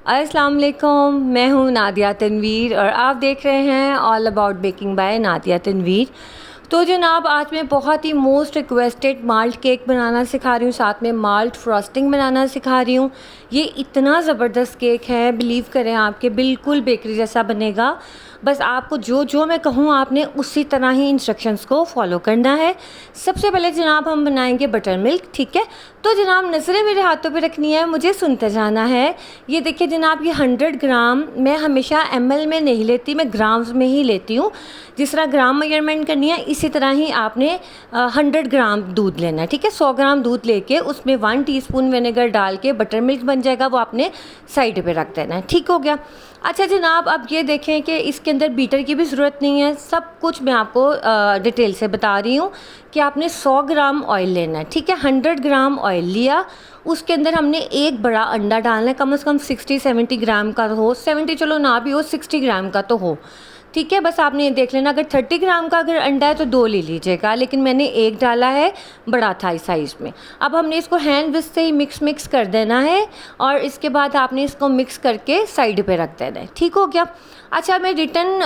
अस्सलाम वालेकुम, मैं हूँ नादिया तनवीर और आप देख रहे हैं all about baking by Nadia Tanveer. तो जनाब आज मैं बहुत ही मोस्ट रिक्वेस्टेड माल्ट केक बनाना सिखा रही हूँ, साथ में माल्ट फ्रॉस्टिंग बनाना सिखा रही हूँ। ये इतना ज़बरदस्त केक है, बिलीव करें आपके बिल्कुल बेकरी जैसा बनेगा। बस आपको जो जो मैं कहूँ आपने उसी तरह ही इंस्ट्रक्शंस को फॉलो करना है। सबसे पहले जनाब हम बनाएंगे बटर मिल्क, ठीक है। तो जनाब नज़रें मेरे हाथों पे रखनी है, मुझे सुनते जाना है। ये देखिए जनाब, ये 100 ग्राम, मैं हमेशा ml में नहीं लेती, मैं ग्राम्स में ही लेती हूँ। जिस तरह ग्राम मेजरमेंट करनी है इसी तरह ही आपने 100 ग्राम दूध लेना है, ठीक है। 100 ग्राम दूध लेके उसमें 1 टीस्पून विनेगर डाल के बटर मिल्क बन जाएगा, वो आपने साइड पे रख देना है, ठीक हो गया। अच्छा जनाब, अब ये देखें कि इसके अंदर बीटर की भी ज़रूरत नहीं है, सब कुछ मैं आपको डिटेल से बता रही हूँ कि आपने 100 ग्राम ऑयल लेना है, ठीक है। 100 ग्राम ऑयल लिया, उसके अंदर हमने एक बड़ा अंडा डालना है, कम से कम 60-70 ग्राम का हो, 70 चलो ना भी हो, 60 ग्राम का तो हो, ठीक है। बस आपने ये देख लेना, अगर 30 ग्राम का अगर अंडा है तो 2 ले लीजिएगा, लेकिन मैंने एक डाला है, बड़ा था इस साइज़ में। अब हमने इसको हैंड विस्क से ही मिक्स कर देना है और इसके बाद आपने इसको मिक्स करके साइड पे रख देना है, ठीक हो गया। अच्छा, मैं रिटर्न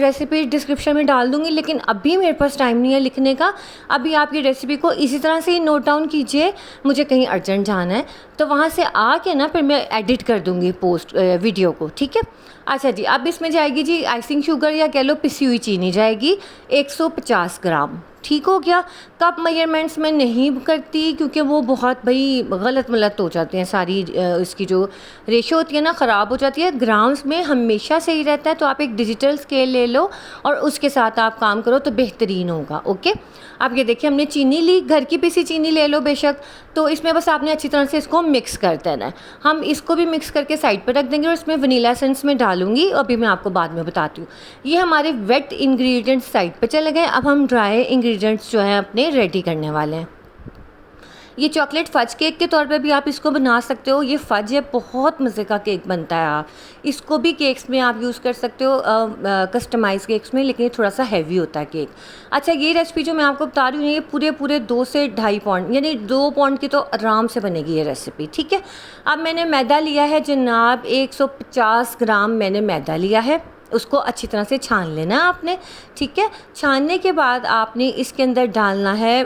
रेसिपी डिस्क्रिप्शन में डाल दूँगी, लेकिन अभी मेरे पास टाइम नहीं है लिखने का। अभी आप ये रेसिपी को इसी तरह से ही नोट डाउन कीजिए, मुझे कहीं अर्जेंट जाना है तो वहाँ से आके ना फिर मैं एडिट कर दूँगी पोस्ट वीडियो को, ठीक है। अच्छा जी, अब इसमें जाएगी जी आइसिंग शुगर या कह लो पिसी हुई चीनी जाएगी 150 ग्राम, ठीक हो गया। कप मेजरमेंट्स में नहीं करती क्योंकि वो बहुत भाई गलत हो जाते हैं, सारी इसकी जो रेशो होती है ना ख़राब हो जाती है। ग्राम्स में हमेशा सही रहता है, तो आप एक डिजिटल स्केल ले लो और उसके साथ आप काम करो तो बेहतरीन होगा, ओके। अब ये देखिए, हमने चीनी ली, घर की पिसी चीनी ले लो बेशक, तो इसमें बस आपने अच्छी तरह से इसको मिक्स कर देना है। हम इसको भी मिक्स करके साइड पर रख देंगे और इसमें वनीला एसेंस में डालूंगी, अभी मैं आपको बाद में बताती हूँ। ये हमारे वेट इंग्रेडिएंट्स साइड पर चले गए, अब हम ड्राई इंग्रेडिएंट्स जो हैं अपने रेडी करने वाले हैं। ये चॉकलेट फज केक के तौर पे भी आप इसको बना सकते हो, ये फज है, बहुत मज़े का केक बनता है। आप इसको भी केक्स में आप यूज़ कर सकते हो, कस्टमाइज़ केक्स में, लेकिन ये थोड़ा सा हैवी होता है केक। अच्छा, ये रेसिपी जो मैं आपको बता रही हूँ ये पूरे 2 से 2.5 पाउंड यानी 2 पाउंड की तो आराम से बनेगी ये रेसिपी, ठीक है। अब मैंने मैदा लिया है जनाब, 150 ग्राम मैंने मैदा लिया है, उसको अच्छी तरह से छान लेना है आपने, ठीक है। छानने के बाद आपने इसके अंदर डालना है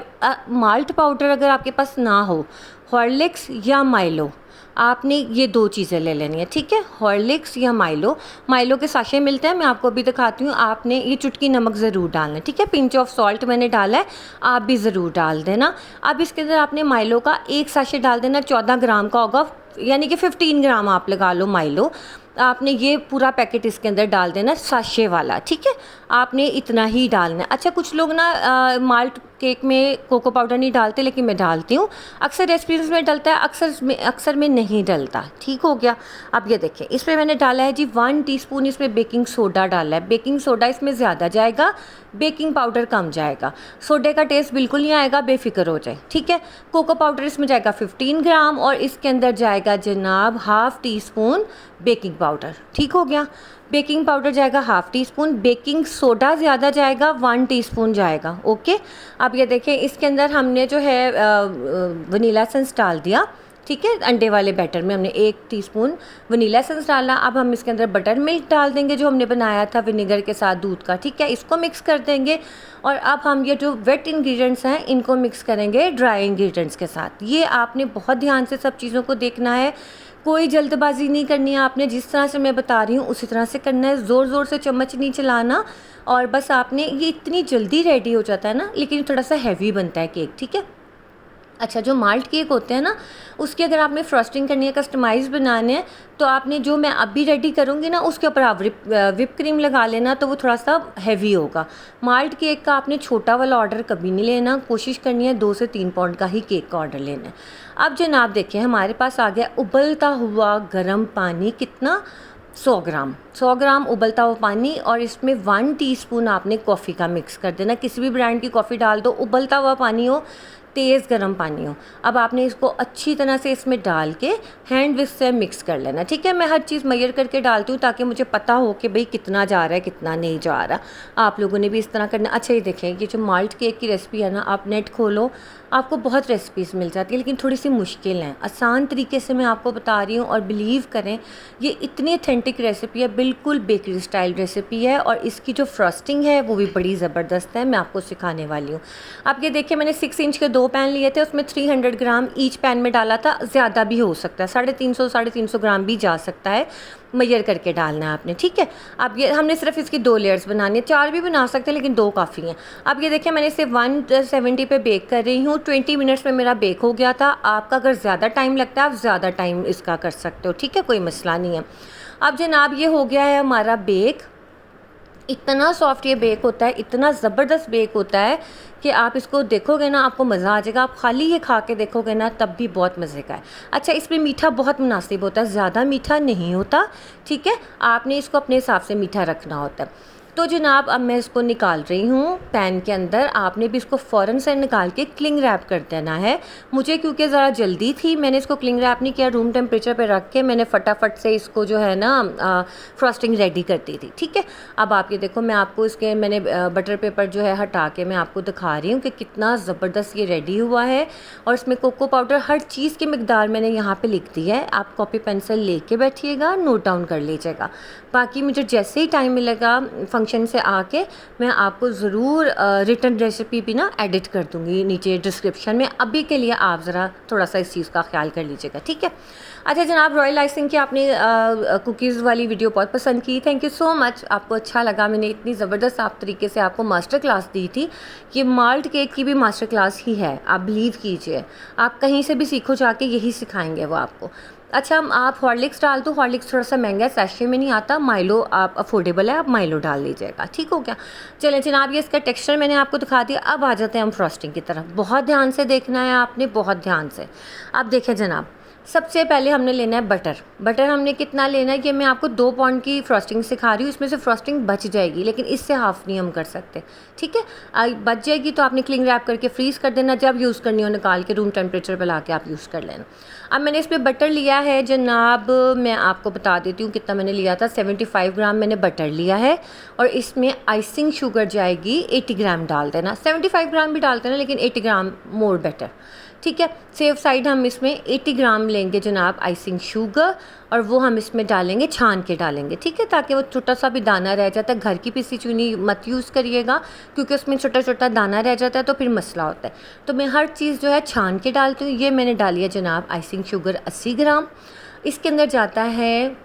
माल्ट पाउडर, अगर आपके पास ना हो, हॉर्लिक्स या माइलो, आपने ये 2 चीज़ें ले लेनी है, ठीक है। हॉर्लिक्स या माइलो के साशे मिलते हैं, मैं आपको अभी दिखाती हूँ। आपने ये चुटकी नमक ज़रूर डालना है, ठीक है। पिंच ऑफ सॉल्ट मैंने डाला है, आप भी ज़रूर डाल देना। अब इसके अंदर आपने माइलो का एक साशे डाल देना, 14 ग्राम का होगा, यानी कि 15 ग्राम आप लगा लो माइलो। आपने ये पूरा पैकेट इसके अंदर डाल देना, साशे वाला, ठीक है। आपने इतना ही डालना है। अच्छा, कुछ लोग ना माल्ट केक में कोको पाउडर नहीं डालते, लेकिन मैं डालती हूँ। अक्सर रेसिपीज़ में डलता है, अक्सर में नहीं डलता, ठीक हो गया। अब ये देखें, इसमें मैंने डाला है जी 1 टीस्पून, इसमें बेकिंग सोडा डाला है। बेकिंग सोडा इसमें ज़्यादा जाएगा, बेकिंग पाउडर कम जाएगा। सोडे का टेस्ट बिल्कुल नहीं आएगा, बेफिक्र हो जाए, ठीक है। कोको पाउडर इसमें जाएगा 15 ग्राम और इसके अंदर जाएगा जनाब 1/2 टीस्पून बेकिंग पाउडर, ठीक हो गया। बेकिंग पाउडर जाएगा 1/2 टीस्पून, बेकिंग सोडा ज़्यादा जाएगा, 1 टीस्पून जाएगा, ओके। अब ये देखें, इसके अंदर हमने जो है वनीला एसेंस डाल दिया, ठीक है। अंडे वाले बैटर में हमने 1 टीस्पून वनीला एसेंस डाला। अब हम इसके अंदर बटर मिल्क डाल देंगे जो हमने बनाया था विनेगर के साथ दूध का, ठीक है। इसको मिक्स कर देंगे और अब हम ये जो वेट इंग्रेडिएंट्स हैं इनको मिक्स करेंगे ड्राई इंग्रेडिएंट्स के साथ। ये आपने बहुत ध्यान से सब चीज़ों को देखना है, कोई जल्दबाजी नहीं करनी है आपने, जिस तरह से मैं बता रही हूँ उसी तरह से करना है। ज़ोर से चम्मच नहीं चलाना और बस आपने, ये इतनी जल्दी रेडी हो जाता है ना, लेकिन थोड़ा सा हैवी बनता है केक, ठीक है। अच्छा, जो माल्ट केक होते हैं ना, उसकी अगर आपने फ्रॉस्टिंग करनी है, कस्टमाइज़ बनाने हैं, तो आपने जो मैं अभी रेडी करूँगी ना उसके ऊपर आप विप क्रीम लगा लेना, तो वो थोड़ा सा हैवी होगा। माल्ट केक का आपने छोटा वाला ऑर्डर कभी नहीं लेना, कोशिश करनी है 2 से 3 पाउंड का ही केक का ऑर्डर लेना है। अब जनाब देखिए, हमारे पास आ गया उबलता हुआ गर्म पानी, कितना, 100 ग्राम उबलता हुआ पानी, और इसमें 1 टीस्पून आपने कॉफ़ी का मिक्स कर देना। किसी भी ब्रांड की कॉफ़ी डाल दो, उबलता हुआ पानी हो, तेज़ गर्म पानी हो। अब आपने इसको अच्छी तरह से इसमें डाल के हैंड विस्क से मिक्स कर लेना, ठीक है। मैं हर चीज़ मेजर करके डालती हूँ ताकि मुझे पता हो कि भाई कितना जा रहा है कितना नहीं जा रहा। आप लोगों ने भी इस तरह करना। अच्छा, ये देखें, ये जो माल्ट केक की रेसिपी है ना, आप नेट खोलो, आपको बहुत रेसिपीज़ मिल जाती है, लेकिन थोड़ी सी मुश्किल हैं। आसान तरीके से मैं आपको बता रही हूँ और बिलीव करें ये इतनी अथेंटिक रेसिपी है, बिल्कुल बेकरी स्टाइल रेसिपी है। और इसकी जो फ्रॉस्टिंग है वो भी बड़ी ज़बरदस्त है, मैं आपको सिखाने वाली हूँ। आप ये देखिए, मैंने 6 इंच के 2 पैन लिए थे, उसमें 300 ग्राम ईच पैन में डाला था। ज़्यादा भी हो सकता है, 350 ग्राम भी जा सकता है, मेजर करके डालना है आपने, ठीक है। अब ये हमने सिर्फ इसकी 2 लेयर्स बनानी है, 4 भी बना सकते हैं लेकिन 2 काफ़ी हैं। अब ये देखिए, मैंने इसे 170 पे बेक कर रही हूँ। 20 मिनट्स में मेरा बेक हो गया था। आपका अगर ज़्यादा टाइम लगता है आप ज़्यादा टाइम इसका कर सकते हो, ठीक है, कोई मसला नहीं है। अब जनाब ये हो गया है हमारा बेक। इतना सॉफ्ट ये बेक होता है, इतना ज़बरदस्त बेक होता है कि आप इसको देखोगे ना आपको मज़ा आ जाएगा। आप खाली ये खा के देखोगे ना तब भी बहुत मज़े का है। अच्छा, इसमें मीठा बहुत मुनासिब होता है, ज़्यादा मीठा नहीं होता, ठीक है। आपने इसको अपने हिसाब से मीठा रखना होता है। तो जनाब अब मैं इसको निकाल रही हूँ पैन के अंदर। आपने भी इसको फ़ौरन से निकाल के क्लिंग रैप कर देना है। मुझे क्योंकि ज़रा जल्दी थी, मैंने इसको क्लिंग रैप नहीं किया, रूम टेम्परेचर पे रख के मैंने फटाफट से इसको जो है ना फ्रॉस्टिंग रेडी कर दी थी, ठीक है। अब आप ये देखो, मैं आपको इसके मैंने बटर पेपर जो है हटा के मैं आपको दिखा रही हूँ कि कितना ज़बरदस्त ये रेडी हुआ है। और इसमें कोको पाउडर हर चीज़ की मिकदार मैंने यहाँ पर लिख दी है। आप कॉपी पेंसिल लेके बैठिएगा, नोट डाउन कर लीजिएगा। बाकी मुझे जैसे ही टाइम मिलेगा फंक्शन से आके मैं आपको ज़रूर रिटर्न रेसिपी भी ना एडिट कर दूँगी नीचे डिस्क्रिप्शन में। अभी के लिए आप ज़रा थोड़ा सा इस चीज़ का ख्याल कर लीजिएगा, ठीक है। अच्छा जनाब, रॉयल आइसिंग की आपने कुकीज़ वाली वीडियो बहुत पसंद की, थैंक यू सो मच। आपको अच्छा लगा, मैंने इतनी ज़बरदस्त आप तरीके से आपको मास्टर क्लास दी थी। ये माल्ट केक की भी मास्टर क्लास ही है, आप बिलीव कीजिए। आप कहीं से भी सीखो जाके यही सिखाएंगे वो आपको। अच्छा, आप हॉर्लिक्स डाल दो, हॉर्लिक्स थोड़ा सा महंगा है, सैशे में नहीं आता। माइलो आप अफोर्डेबल है, आप माइलो डाल लीजिएगा, ठीक हो गया। चलें जनाब, ये इसका टेक्सचर मैंने आपको दिखा दिया। अब आ जाते हैं हम फ्रॉस्टिंग की तरफ। बहुत ध्यान से देखना है आपने, बहुत ध्यान से। अब देखें जनाब, सबसे पहले हमने लेना है बटर। बटर हमने कितना लेना है, ये मैं आपको 2 पाउंड की फ्रॉस्टिंग सिखा रही हूँ। इसमें से फ्रॉस्टिंग बच जाएगी, लेकिन इससे हाफ़ नहीं हम कर सकते, ठीक है। बच जाएगी तो आपने क्लिंग रैप करके फ्रीज़ कर देना, जब यूज़ करनी हो निकाल के रूम टेम्परेचर पर ला के आप यूज़ कर लेना। अब मैंने इसमें बटर लिया है जनाब, मैं आपको बता देती हूँ कितना मैंने लिया था। 75 ग्राम मैंने बटर लिया है। और इसमें आइसिंग शुगर जाएगी 80 ग्राम डाल देना। 75 ग्राम भी डाल देना, लेकिन 80 ग्राम मोर बेटर, ठीक है। सेफ साइड हम इसमें 80 ग्राम लेंगे जनाब आइसिंग शुगर, और वो हम इसमें डालेंगे, छान के डालेंगे, ठीक है, ताकि वो छोटा सा भी दाना रह जाता है। घर की पिसी चीनी मत यूज़ करिएगा, क्योंकि उसमें छोटा छोटा दाना रह जाता है तो फिर मसला होता है। तो मैं हर चीज़ जो है छान के डालती हूँ। ये मैंने डाली है जनाब आइसिंग शुगर 80 ग्राम। इसके अंदर जाता है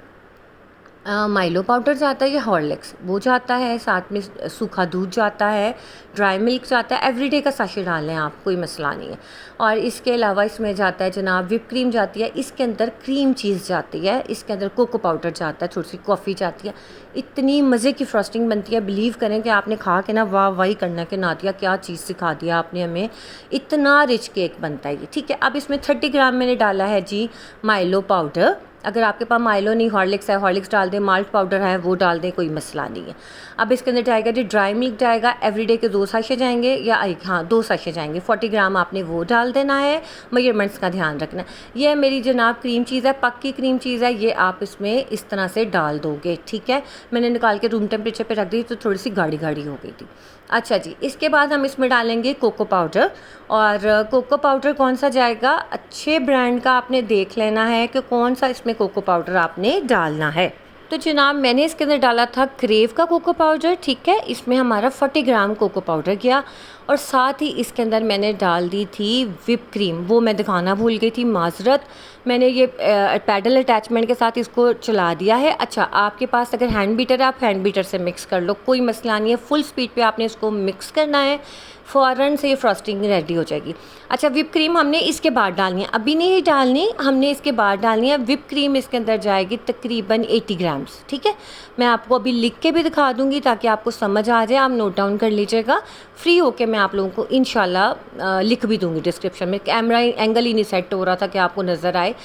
माइलो पाउडर जाता है, या हॉर्लिक्स वो जाता है, साथ में सूखा दूध जाता है, ड्राई मिल्क जाता है। एवरीडे का साशे डाल लें आप, कोई मसला नहीं है। और इसके अलावा इसमें जाता है जनाब विप क्रीम जाती है, इसके अंदर क्रीम चीज़ जाती है, इसके अंदर कोको पाउडर जाता है, थोड़ी सी कॉफ़ी जाती है। इतनी मज़े की फ्रॉस्टिंग बनती है, बिलीव करें कि आपने खा के ना वाह वाही करना कि नादिया क्या चीज़ सिखा दिया आपने हमें। इतना रिच केक बनता है ये, ठीक है। अब इसमें 30 ग्राम मैंने डाला है जी माइलो पाउडर। अगर आपके पास माइलो नहीं, हॉर्लिक्स है, हॉर्लिक्स डाल दें, माल्ट पाउडर है वो डाल दें, कोई मसला नहीं है। अब इसके अंदर जाएगा जी ड्राई मिल्क जाएगा। एवरीडे के 2 साशे जाएंगे, या हाँ 2 साशे जाएंगे। 40 ग्राम आपने वो डाल देना है, मेजरमेंट्स का ध्यान रखना है। ये मेरी जनाब क्रीम चीज़ है, पक्की क्रीम चीज़ है, ये आप इसमें इस तरह से डाल दोगे, ठीक है। मैंने निकाल के रूम टेम्परेचर पे रख दी तो थोड़ी सी गाढ़ी गाढ़ी हो गई थी। अच्छा जी, इसके बाद हम इसमें डालेंगे कोको पाउडर। और कोको पाउडर कौन सा जाएगा, अच्छे ब्रांड का आपने देख लेना है कि कौन सा इसमें कोको पाउडर आपने डालना है। तो जनाब मैंने इसके अंदर डाला था क्रेव का कोको पाउडर, ठीक है। इसमें हमारा 40 ग्राम कोको पाउडर गया। और साथ ही इसके अंदर मैंने डाल दी थी विप क्रीम, वो मैं दिखाना भूल गई थी, माजरत। मैंने ये पैडल अटैचमेंट के साथ इसको चला दिया है। अच्छा, आपके पास अगर हैंड बीटर है, आप हैंड बीटर से मिक्स कर लो, कोई मसला नहीं है। फुल स्पीड पे आपने इसको मिक्स करना है, फ़ौरन से ये फ्रॉस्टिंग रेडी हो जाएगी। अच्छा, विप क्रीम हमने इसके बाद डालनी है, अभी नहीं डालनी, हमने इसके बाद डालनी है। विप क्रीम इसके अंदर जाएगी तकरीबन 80 ग्राम्स, ठीक है। मैं आपको अभी लिख के भी दिखा दूँगी ताकि आपको समझ आ जाए, आप नोट डाउन कर लीजिएगा। फ्री होके मैं आप लोगों को इंशाल्लाह लिख भी दूँगी डिस्क्रिप्शन में। कैमरा एंगल ही नहीं सेट हो रहा था कि आपको नज़र आए।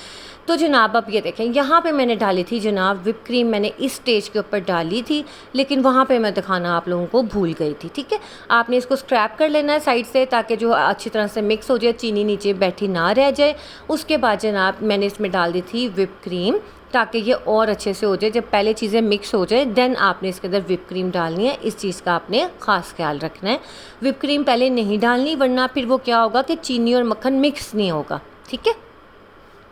तो जनाब अब ये देखें, यहाँ पे मैंने डाली थी जनाब विप क्रीम, मैंने इस स्टेज के ऊपर डाली थी, लेकिन वहाँ पे मैं दिखाना आप लोगों को भूल गई थी, ठीक है। आपने इसको स्क्रैप कर लेना है साइड से, ताकि जो अच्छी तरह से मिक्स हो जाए, चीनी नीचे बैठी ना रह जाए। उसके बाद जनाब मैंने इसमें डाल दी थी विप क्रीम ताकि ये और अच्छे से हो जाए। जब पहले चीज़ें मिक्स हो जाए देन आपने इसके अंदर व्हिप क्रीम डालनी है। इस चीज़ का आपने ख़ास ख्याल रखना है। व्हिप क्रीम पहले नहीं डालनी, वरना फिर वो क्या होगा कि चीनी और मक्खन मिक्स नहीं होगा। ठीक है,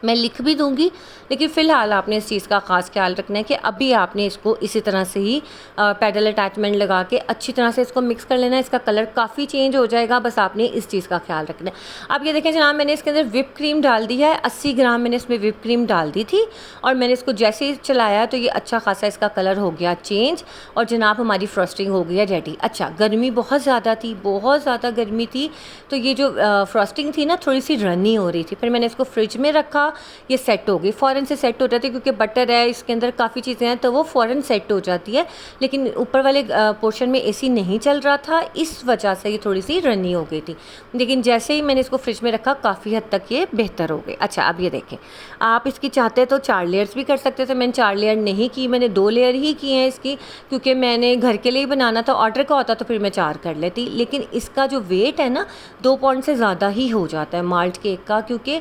मैं लिख भी दूंगी, लेकिन फ़िलहाल आपने इस चीज़ का ख़ास ख्याल रखना है कि अभी आपने इसको इसी तरह से ही पेडल अटैचमेंट लगा के अच्छी तरह से इसको मिक्स कर लेना है। इसका कलर काफ़ी चेंज हो जाएगा, बस आपने इस चीज़ का ख्याल रखना है। अब ये देखें जनाब, मैंने इसके अंदर व्हिप क्रीम डाल दी है। 80 ग्राम मैंने इसमें व्हिप क्रीम डाल दी थी और मैंने इसको जैसे ही चलाया तो ये अच्छा खासा इसका कलर हो गया चेंज और जनाब हमारी फ्रॉस्टिंग हो गई है रेडी। अच्छा, गर्मी बहुत ज़्यादा थी, बहुत ज़्यादा गर्मी थी, तो ये जो फ्रॉस्टिंग थी ना थोड़ी सी रनी हो रही थी। फिर मैंने इसको फ्रिज में रखा, ये सेट हो गई, फ़ौरन से सेट हो जाती है क्योंकि बटर है, इसके अंदर काफ़ी चीज़ें हैं तो वो फ़ौरन सेट हो जाती है। लेकिन ऊपर वाले पोर्शन में एसी नहीं चल रहा था, इस वजह से ये थोड़ी सी रनी हो गई थी। लेकिन जैसे ही मैंने इसको फ्रिज में रखा काफ़ी हद तक ये बेहतर हो गई। अच्छा, अब ये देखें, आप इसकी चाहते तो 4 लेयर्स भी कर सकते थे। मैंने 4 लेयर नहीं की, मैंने 2 लेयर ही की हैं इसकी, क्योंकि मैंने घर के लिए ही बनाना था। ऑर्डर का होता तो फिर मैं 4 कर लेती, लेकिन इसका जो वेट है ना 2 पाउंड से ज़्यादा ही हो जाता है माल्ट केक का, क्योंकि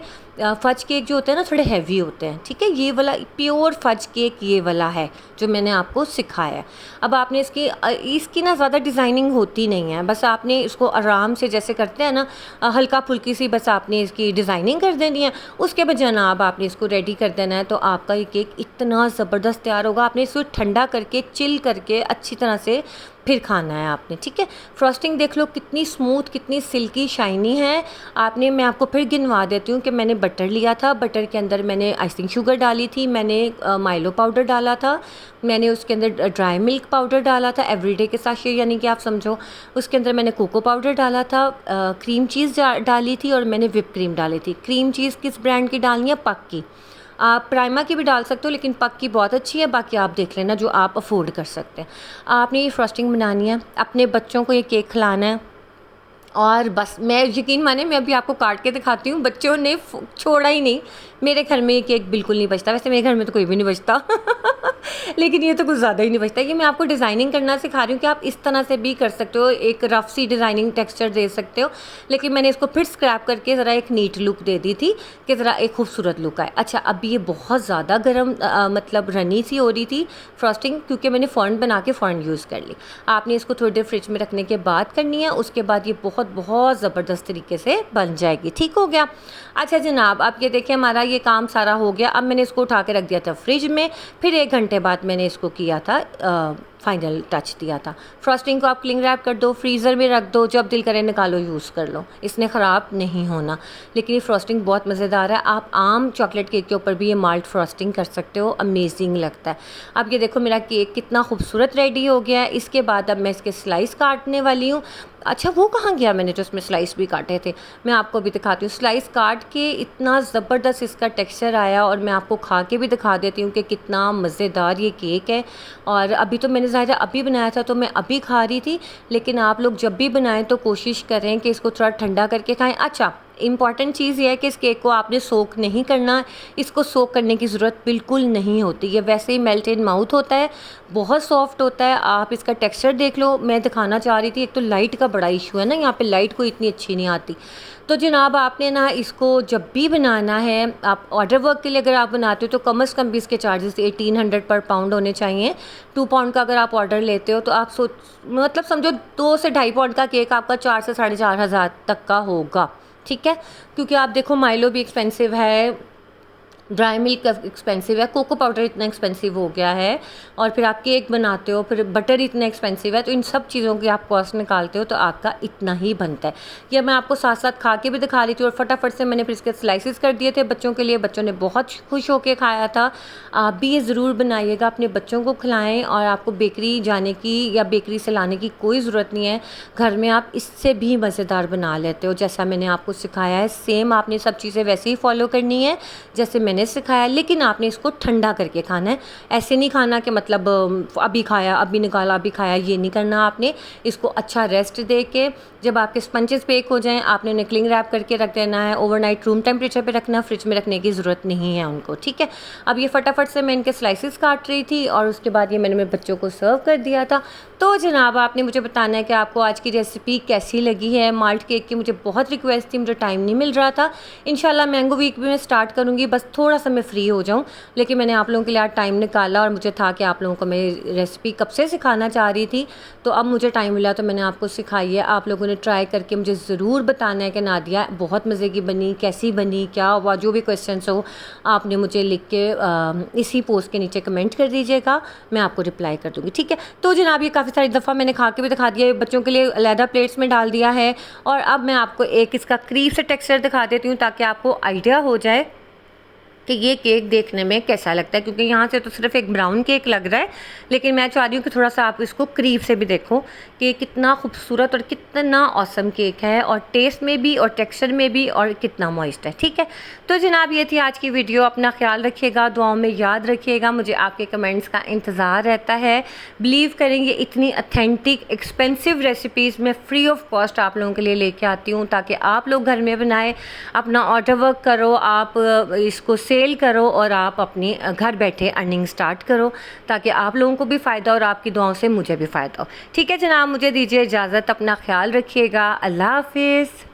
फज केक जो होते हैं ना थोड़े हैवी होते हैं। ठीक है, ये वाला प्योर फज केक ये वाला है जो मैंने आपको सिखाया है। अब आपने इसकी ना ज़्यादा डिज़ाइनिंग होती नहीं है, बस आपने इसको आराम से जैसे करते हैं ना हल्का फुल्की सी बस आपने इसकी डिज़ाइनिंग कर देनी है। उसके बाद जनाब आपने इसको रेडी कर देना है, तो आपका ये केक इतना ज़बरदस्त तैयार होगा। आपने इसको ठंडा करके चिल करके अच्छी तरह से फिर खाना है आपने। ठीक है, फ्रॉस्टिंग देख लो कितनी स्मूथ, कितनी सिल्की शाइनी है। आपने, मैं आपको फिर गिनवा देती हूँ कि मैंने बटर लिया था, बटर के अंदर मैंने आइसिंग शुगर डाली थी, मैंने माइलो पाउडर डाला था, मैंने उसके अंदर ड्राई मिल्क पाउडर डाला था एवरीडे के साथ, यानी कि आप समझो। उसके अंदर मैंने कोको पाउडर डाला था, क्रीम चीज़ डाली थी और मैंने व्हिप क्रीम डाली थी। क्रीम चीज़ किस ब्रांड की डालनी है? पक की। आप प्राइमा की भी डाल सकते हो, लेकिन पक की बहुत अच्छी है। बाकी आप देख लेना जो आप अफोर्ड कर सकते हैं। आपने ये फ्रॉस्टिंग बनानी है, अपने बच्चों को ये केक खिलाना है और बस। मैं यकीन माने, मैं अभी आपको काट के दिखाती हूँ, बच्चों ने छोड़ा ही नहीं। मेरे घर में ये केक बिल्कुल नहीं बचता, वैसे मेरे घर में तो कोई भी नहीं बचता लेकिन ये तो कुछ ज़्यादा ही नहीं बचता। ये मैं आपको डिज़ाइनिंग करना सिखा रही हूँ कि आप इस तरह से भी कर सकते हो, एक रफ सी डिज़ाइनिंग टेक्सचर दे सकते हो। लेकिन मैंने इसको फिर स्क्रैप करके ज़रा एक नीट लुक दे दी थी कि ज़रा एक खूबसूरत लुक आए। अच्छा, अभी ये बहुत ज़्यादा गर्म मतलब रनी सी हो रही थी फ्रॉस्टिंग, क्योंकि मैंने फ़ौरन बना के फ़ौरन यूज़ कर ली। आपने इसको थोड़ी देर फ्रिज में रखने के बाद करनी है, उसके बाद ये बहुत बहुत ज़बरदस्त तरीके से बन जाएगी। ठीक हो गया। अच्छा जनाब, आप ये देखिए हमारा ये काम सारा हो गया। अब मैंने इसको उठा के रख दिया था फ्रिज में, फिर 1 घंटे बाद मैंने इसको किया था, फाइनल टच दिया था। फ्रॉस्टिंग को आप क्लिंग रैप कर दो, फ्रीज़र में रख दो, जब दिल करे निकालो यूज़ कर लो, इसने ख़राब नहीं होना। लेकिन ये फ्रॉस्टिंग बहुत मज़ेदार है। आप आम चॉकलेट केक के ऊपर भी ये माल्ट फ्रॉस्टिंग कर सकते हो, अमेजिंग लगता है। अब ये देखो मेरा केक कितना खूबसूरत रेडी हो गया है। इसके बाद अब मैं इसके स्लाइस काटने वाली हूँ। अच्छा, वो कहाँ गया मैंने जो इसमें स्लाइस भी काटे थे, मैं आपको अभी दिखाती हूँ। स्लाइस काट के इतना ज़बरदस्त इसका टेक्सचर आया, और मैं आपको खा के भी दिखा देती हूँ कि कितना मज़ेदार ये केक है। और अभी तो मैंने ज़ाहिर अभी बनाया था तो मैं अभी खा रही थी, लेकिन आप लोग जब भी बनाएं तो कोशिश करें कि इसको थोड़ा ठंडा करके खाएं। अच्छा, इम्पॉर्टेंट चीज़ ये है कि इस केक को आपने सोक नहीं करना, इसको सोक करने की ज़रूरत बिल्कुल नहीं होती। ये वैसे ही मेल्ट इन माउथ होता है, बहुत सॉफ्ट होता है। आप इसका टेक्सचर देख लो। मैं दिखाना चाह रही थी, एक तो लाइट का बड़ा इशू है ना, यहाँ पे लाइट को इतनी अच्छी नहीं आती। तो जनाब आपने ना इसको जब भी बनाना है, आप ऑर्डर वर्क के लिए अगर आप बनाते हो तो कम से कम भी इसके चार्जेस 1800 पर पाउंड होने चाहिए। 2 पाउंड का अगर आप ऑर्डर लेते हो तो आप मतलब समझो 2 से 2.5 पाउंड का केक आपका 4 से 4,500 तक का होगा। ठीक है, क्योंकि आप देखो माइलो भी एक्सपेंसिव है, ड्राई मिल्क एक्सपेंसिव है, कोको पाउडर इतना एक्सपेंसिव हो गया है, और फिर आप केक बनाते हो, फिर बटर इतना एक्सपेंसिव है। तो इन सब चीज़ों की आप कॉस्ट निकालते हो तो आपका इतना ही बनता है। यह मैं आपको साथ साथ खा के भी दिखा रही थी, और फटाफट से मैंने फिर इसके स्लाइसिस कर दिए थे बच्चों के लिए। बच्चों ने बहुत खुश होकर खाया था। आप भी ये ज़रूर बनाइएगा, अपने बच्चों को खिलाएँ, और आपको बेकरी जाने की या बेकरी से लाने की कोई ज़रूरत नहीं है। घर में आप इससे भी मज़ेदार बना लेते हो। जैसा मैंने आपको सिखाया है सेम आपने सब चीज़ें वैसे ही फॉलो करनी है जैसे मैंने सिखाया, लेकिन आपने इसको ठंडा करके खाना है। ऐसे नहीं खाना कि मतलब अभी खाया अभी निकाला अभी खाया, ये नहीं करना। आपने इसको अच्छा रेस्ट दे के, जब आपके स्पंजेस बेक हो जाएं आपने उन्हें क्लिंग रैप करके रख देना है। ओवरनाइट रूम टेम्परेचर पे रखना, फ्रिज में रखने की ज़रूरत नहीं है उनको। ठीक है, अब ये फटाफट से मैं इनके स्लाइसिस काट रही थी, और उसके बाद ये मैंने मेरे बच्चों को सर्व कर दिया था। तो जनाब आपने मुझे बताना है कि आपको आज की रेसिपी कैसी लगी है। माल्ट केक की मुझे बहुत रिक्वेस्ट थी, मुझे टाइम नहीं मिल रहा था। इंशाल्लाह मैंगो वीक भी मैं स्टार्ट करूँगी, बस थोड़ा सा मैं फ्री हो जाऊँ, लेकिन मैंने आप लोगों के लिए आज टाइम निकाला और मुझे था कि आप लोगों को मैं रेसिपी कब से सिखाना चाह रही थी, तो अब मुझे टाइम मिला तो मैंने आपको सिखाई है। आप लोगों ने ट्राई करके मुझे ज़रूर बताना है कि नादिया बहुत मज़े की बनी, कैसी बनी, क्या हुआ, जो भी क्वेश्चंस हो आपने मुझे लिख के इसी पोस्ट के नीचे कमेंट कर दीजिएगा, मैं आपको रिप्लाई कर दूँगी, ठीक है। तो जनाब ये काफ़ी सारी दफ़ा मैंने खा के भी दिखा दिया, बच्चों के लिए अलहदा प्लेट्स में डाल दिया है। और अब मैं आपको एक इसका क्रीम से टेक्सचर दिखा देती हूँ ताकि आपको आइडिया हो जाए कि ये केक देखने में कैसा लगता है, क्योंकि यहाँ से तो सिर्फ एक ब्राउन केक लग रहा है, लेकिन मैं चाह रही हूँ कि थोड़ा सा आप इसको करीब से भी देखो कि कितना खूबसूरत और कितना ऑसम केक है, और टेस्ट में भी और टेक्सचर में भी, और कितना मॉइस्ट है, ठीक है। तो जनाब ये थी आज की वीडियो। अपना ख्याल रखिएगा, दुआओं में याद रखिएगा, मुझे आपके कमेंट्स का इंतज़ार रहता है। बिलीव करेंगे इतनी अथेंटिक एक्सपेंसिव रेसिपीज़ मैं फ्री ऑफ कॉस्ट आप लोगों के लिए लेके आती हूँ, ताकि आप लोग घर में बनाएं, अपना ऑर्डर वर्क करो, आप इसको सेल करो और आप अपनी घर बैठे अर्निंग स्टार्ट करो, ताकि आप लोगों को भी फ़ायदा और आपकी दुआओं से मुझे भी फ़ायदा हो, ठीक है जनाब। मुझे दीजिए इजाज़त, अपना ख्याल रखिएगा, अल्लाह हाफिज़।